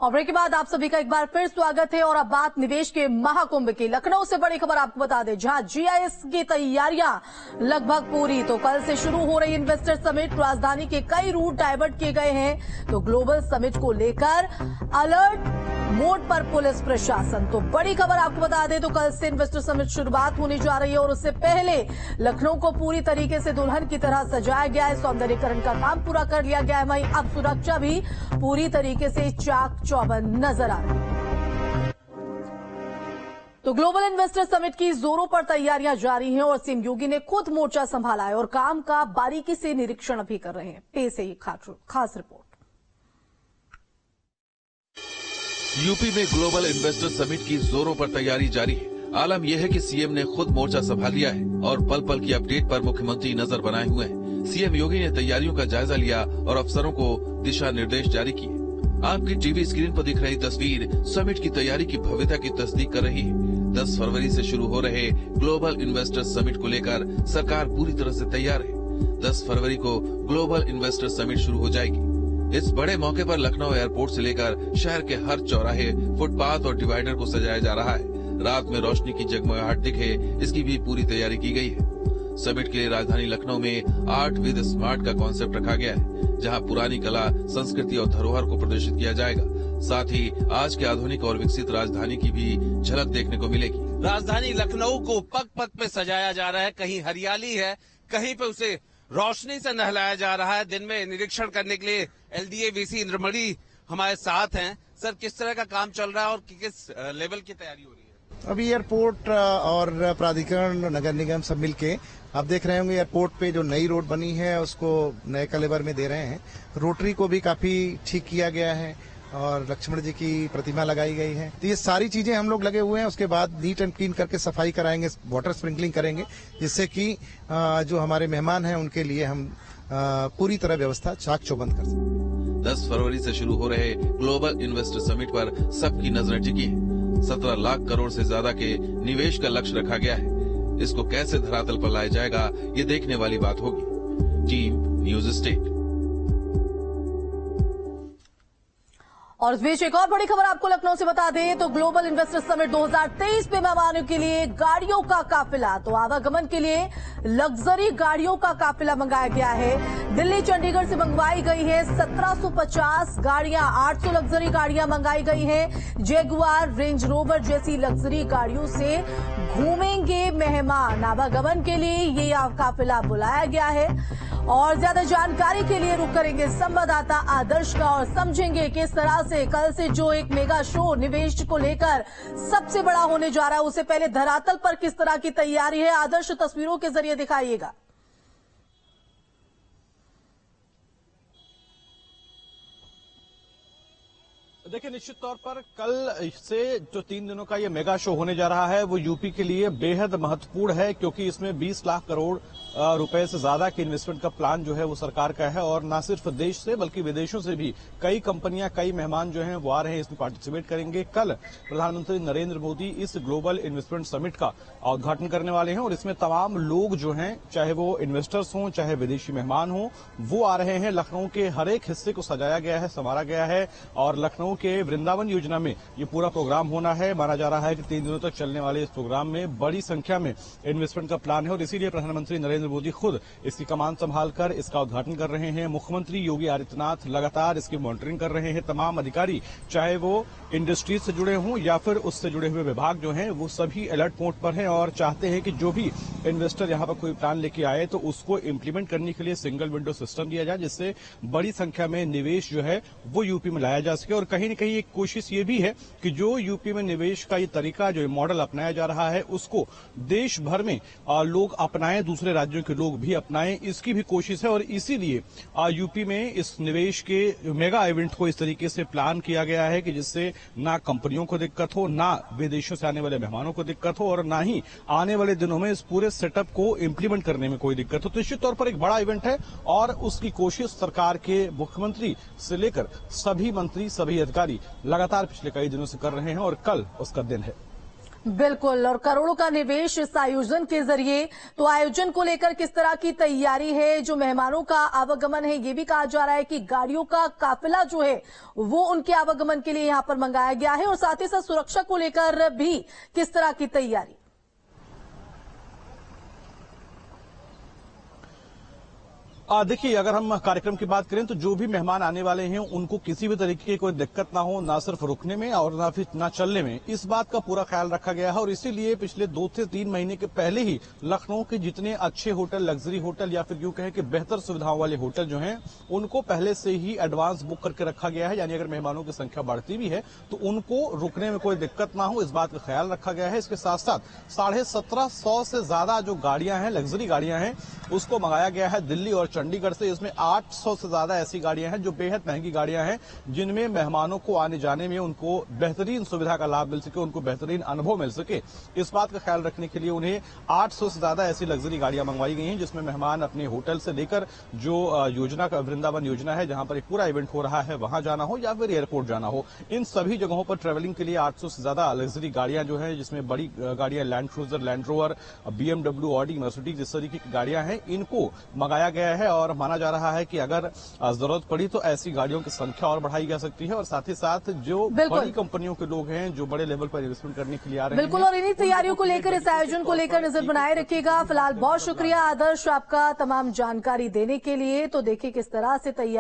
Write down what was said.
और ब्रेक के बाद आप सभी का एक बार फिर स्वागत है। और अब बात निवेश के महाकुंभ की। लखनऊ से बड़ी खबर आपको बता दें, जहां जीआईएस की तैयारियां लगभग पूरी। तो कल से शुरू हो रही इन्वेस्टर समिट, राजधानी के कई रूट डाइवर्ट किए गए हैं। तो ग्लोबल समिट को लेकर अलर्ट मोड पर पुलिस प्रशासन। तो बड़ी खबर आपको बता दें, तो कल से इन्वेस्टर समिट शुरुआत होने जा रही है और उससे पहले लखनऊ को पूरी तरीके से दुल्हन की तरह सजाया गया है। सौंदर्यीकरण का काम पूरा कर लिया गया है। वहीं अब सुरक्षा भी पूरी तरीके से चाक चौबंद नजर आ रही है। तो ग्लोबल इन्वेस्टर समिट की जोरों पर तैयारियां जारी हैं और सीएम योगी ने खुद मोर्चा संभाला है और काम का बारीकी से निरीक्षण भी कर रहे हैं। पेश है ये खास रिपोर्ट। यूपी में ग्लोबल इन्वेस्टर समिट की जोरों पर तैयारी जारी है। आलम यह है कि सीएम ने खुद मोर्चा संभाल लिया है और पल पल की अपडेट पर मुख्यमंत्री नजर बनाए हुए हैं। सीएम योगी ने तैयारियों का जायजा लिया और अफसरों को दिशा निर्देश जारी किए। आपकी टीवी स्क्रीन पर दिख रही तस्वीर समिट की तैयारी की भव्यता की तस्दीक कर रही है। 10 फरवरी से शुरू हो रहे ग्लोबल इन्वेस्टर समिट को लेकर सरकार पूरी तरह से तैयार है। 10 फरवरी को ग्लोबल इन्वेस्टर समिट शुरू हो जाएगी। इस बड़े मौके पर लखनऊ एयरपोर्ट से लेकर शहर के हर चौराहे, फुटपाथ और डिवाइडर को सजाया जा रहा है। रात में रोशनी की जगमगाहट दिखे, इसकी भी पूरी तैयारी की गई है। समिट के लिए राजधानी लखनऊ में आर्ट विद स्मार्ट का कॉन्सेप्ट रखा गया है, जहां पुरानी कला, संस्कृति और धरोहर को प्रदर्शित किया जाएगा। साथ ही आज के आधुनिक और विकसित राजधानी की भी झलक देखने को मिलेगी। राजधानी लखनऊ को पग पग पे सजाया जा रहा है। कहीं हरियाली है, कहीं पे उसे रोशनी से नहलाया जा रहा है। दिन में निरीक्षण करने के लिए एलडीए वीसी इंद्रमणि हमारे साथ हैं। सर, किस तरह का काम चल रहा है और किस लेवल की तैयारी हो रही है? अभी एयरपोर्ट और प्राधिकरण, नगर निगम सब मिलके आप देख रहे होंगे एयरपोर्ट पे जो नई रोड बनी है उसको नए कलेवर में दे रहे हैं। रोटरी को भी काफी ठीक किया गया है और लक्ष्मण जी की प्रतिमा लगाई गई है। तो ये सारी चीजें हम लोग लगे हुए हैं। उसके बाद नीट एंड क्लीन करके सफाई कराएंगे, वाटर स्प्रिंकलिंग करेंगे, जिससे कि जो हमारे मेहमान हैं उनके लिए हम पूरी तरह व्यवस्था चाक चौबंद कर सकें। 10 फरवरी से शुरू हो रहे ग्लोबल इन्वेस्टर समिट पर सबकी नजरें टिकी है। 17 लाख करोड़ से ज्यादा के निवेश का लक्ष्य रखा गया है। इसको कैसे धरातल पर लाया जाएगा, ये देखने वाली बात होगी। Team news state. और इस बीच एक और बड़ी खबर आपको लखनऊ से बता दें, तो ग्लोबल इन्वेस्टर समिट 2023 पे मेहमानों के लिए गाड़ियों का काफिला। तो आवागमन के लिए लग्जरी गाड़ियों का काफिला मंगाया गया है। दिल्ली, चंडीगढ़ से मंगवाई गई है 1750 गाड़ियां। 800 लग्जरी गाड़ियां मंगाई गई हैं। जैगुआर, रेंज रोवर जैसी लग्जरी गाड़ियों से घूमेंगे मेहमान। आवागमन के लिए ये काफिला बुलाया गया है। और ज्यादा जानकारी के लिए रुक करेंगे संवाददाता आदर्श का और समझेंगे किस तरह से कल से जो एक मेगा शो निवेश को लेकर सबसे बड़ा होने जा रहा है, उसे पहले धरातल पर किस तरह की तैयारी है। आदर्श, तस्वीरों के जरिए दिखाइएगा। देखिए, निश्चित तौर पर कल से जो 3 दिनों का ये मेगा शो होने जा रहा है वो यूपी के लिए बेहद महत्वपूर्ण है, क्योंकि इसमें 20 लाख करोड़ रुपए से ज्यादा के इन्वेस्टमेंट का प्लान जो है वो सरकार का है। और न सिर्फ देश से बल्कि विदेशों से भी कई कंपनियां, कई मेहमान जो हैं वो आ रहे हैं, इसमें पार्टिसिपेट करेंगे। कल प्रधानमंत्री नरेंद्र मोदी इस ग्लोबल इन्वेस्टमेंट समिट का उद्घाटन करने वाले हैं और इसमें तमाम लोग जो हैं, चाहे वो इन्वेस्टर्स हों चाहे विदेशी मेहमान हों, वो आ रहे हैं। लखनऊ के हर एक हिस्से को सजाया गया है, संवारा गया है और लखनऊ के वृंदावन योजना में ये पूरा प्रोग्राम होना है। माना जा रहा है कि 3 दिनों तक चलने वाले इस प्रोग्राम में बड़ी संख्या में इन्वेस्टमेंट का प्लान है और इसीलिए प्रधानमंत्री नरेंद्र मोदी खुद इसकी कमान संभालकर इसका उद्घाटन कर रहे हैं। मुख्यमंत्री योगी आदित्यनाथ लगातार इसकी मॉनिटरिंग कर रहे हैं। तमाम अधिकारी, चाहे वो इंडस्ट्रीज से जुड़े हों या फिर उससे जुड़े हुए विभाग जो हैं, वो सभी अलर्ट मोड पर हैं और चाहते हैं कि जो भी इन्वेस्टर यहाँ पर कोई प्लान लेके आए तो उसको इम्प्लीमेंट करने के लिए सिंगल विंडो सिस्टम दिया जाए, जिससे बड़ी संख्या में निवेश जो है वो यूपी में लाया जा सके। और कहीं न कहीं एक कोशिश ये भी है कि जो यूपी में निवेश का ये तरीका, जो मॉडल अपनाया जा रहा है, उसको देश भर में लोग अपनाएं, दूसरे राज्यों के लोग भी अपनाएं, इसकी भी कोशिश है। और इसीलिए यूपी में इस निवेश के मेगा इवेंट को इस तरीके से प्लान किया गया है कि जिससे ना कंपनियों को दिक्कत हो, ना विदेशों से आने वाले मेहमानों को दिक्कत हो और ना ही आने वाले दिनों में इस पूरे सेटअप को इम्प्लीमेंट करने में कोई दिक्कत हो। तो निश्चित तौर पर एक बड़ा इवेंट है और उसकी कोशिश सरकार के मुख्यमंत्री से लेकर सभी मंत्री, सभी अधिकारी लगातार पिछले कई दिनों से कर रहे हैं और कल उसका दिन है। बिल्कुल, और करोड़ों का निवेश इस आयोजन के जरिए, तो आयोजन को लेकर किस तरह की तैयारी है? जो मेहमानों का आवागमन है, ये भी कहा जा रहा है कि गाड़ियों का काफिला जो है वो उनके आवागमन के लिए यहां पर मंगाया गया है, और साथ ही साथ सुरक्षा को लेकर भी किस तरह की तैयारी? देखिए, अगर हम कार्यक्रम की बात करें तो जो भी मेहमान आने वाले हैं उनको किसी भी तरीके की कोई दिक्कत ना हो, ना सिर्फ रुकने में और ना फिर ना चलने में, इस बात का पूरा ख्याल रखा गया है। और इसीलिए पिछले 2 से 3 महीने के पहले ही लखनऊ के जितने अच्छे होटल, लग्जरी होटल या फिर यूं कहें कि बेहतर सुविधाओं वाले होटल जो हैं उनको पहले से ही एडवांस बुक करके रखा गया है। यानी अगर मेहमानों की संख्या बढ़ती भी है तो उनको रुकने में कोई दिक्कत ना हो, इस बात का ख्याल रखा गया है। इसके साथ साथ 1750 से ज्यादा जो गाड़ियां हैं, लग्जरी गाड़ियां हैं, उसको मंगाया गया है दिल्ली और चंडीगढ़ से। इसमें 800 से ज्यादा ऐसी गाड़ियां हैं जो बेहद महंगी गाड़ियां हैं, जिनमें मेहमानों को आने जाने में उनको बेहतरीन सुविधा का लाभ मिल सके, उनको बेहतरीन अनुभव मिल सके। इस बात का ख्याल रखने के लिए उन्हें 800 से ज्यादा ऐसी लग्जरी गाड़ियां मंगवाई गई हैं, जिसमें मेहमान अपने होटल से लेकर जो योजना का वृंदावन योजना है, जहां पर एक पूरा इवेंट हो रहा है, वहां जाना हो या फिर एयरपोर्ट जाना हो, इन सभी जगहों पर ट्रेवलिंग के लिए 800 से ज्यादा लग्जरी गाड़ियां जो है, जिसमें बड़ी गाड़ियां land cruiser, land rover, BMW, Audi, Mercedes, इस तरीके की गाड़ियां हैं, इनको मंगाया गया है। और माना जा रहा है कि अगर जरूरत पड़ी तो ऐसी गाड़ियों की संख्या और बढ़ाई जा सकती है। और साथ ही साथ जो बड़ी कंपनियों के लोग हैं, जो बड़े लेवल पर इन्वेस्टमेंट करने के लिए आ रहे हैं, बिल्कुल, और इन्हीं तैयारियों को लेकर, इस आयोजन को लेकर नजर बनाए रखिएगा। फिलहाल बहुत शुक्रिया आदर्श आपका तमाम जानकारी देने के लिए। तो देखिए किस तरह से तैयारी